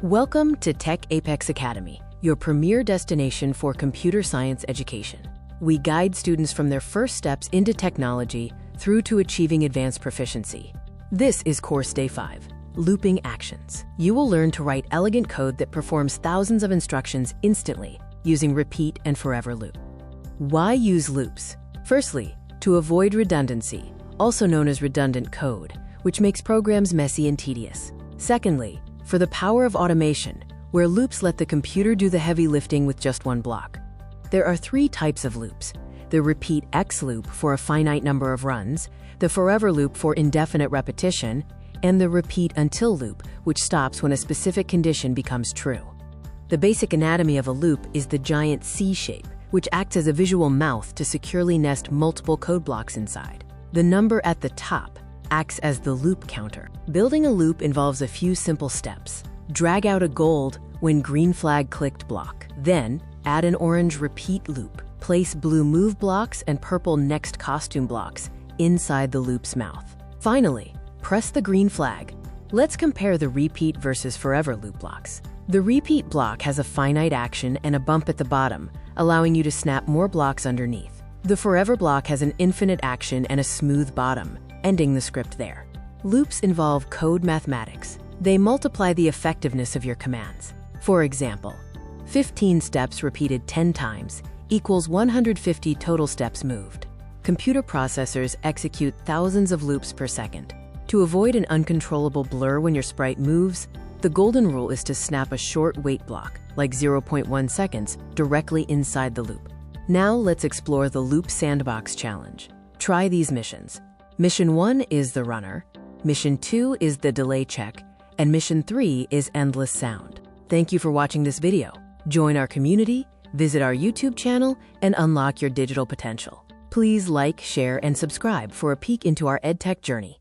Welcome to TechApex Academy, your premier destination for computer science education. We guide students from their first steps into technology through to achieving advanced proficiency. This is Course Day 5, Looping Actions. You will learn to write elegant code that performs thousands of instructions instantly using repeat and forever loop. Why use loops? Firstly, to avoid redundancy, also known as redundant code, which makes programs messy and tedious. Secondly, for the power of automation, where loops let the computer do the heavy lifting with just one block. There are three types of loops: the repeat X loop for a finite number of runs, the forever loop for indefinite repetition, and the repeat until loop, which stops when a specific condition becomes true. The basic anatomy of a loop is the giant C shape, which acts as a visual mouth to securely nest multiple code blocks inside. The number at the top acts as the loop counter. Building a loop involves a few simple steps. Drag out a gold when green flag clicked block. Then, add an orange repeat loop. Place blue move blocks and purple next costume blocks inside the loop's mouth. Finally, press the green flag. Let's compare the repeat versus forever loop blocks. The repeat block has a finite action and a bump at the bottom, allowing you to snap more blocks underneath. The forever block has an infinite action and a smooth bottom, ending the script there. Loops involve code mathematics. They multiply the effectiveness of your commands. For example, 15 steps repeated 10 times equals 150 total steps moved. Computer processors execute thousands of loops per second. To avoid an uncontrollable blur when your sprite moves, the golden rule is to snap a short wait block, like 0.1 seconds, directly inside the loop. Now let's explore the Loop Sandbox Challenge. Try these missions. Mission 1 is the runner, Mission 2 is the delay check, and Mission 3 is endless sound. Thank you for watching this video. Join our community, visit our YouTube channel, and unlock your digital potential. Please like, share, and subscribe for a peek into our EdTech journey.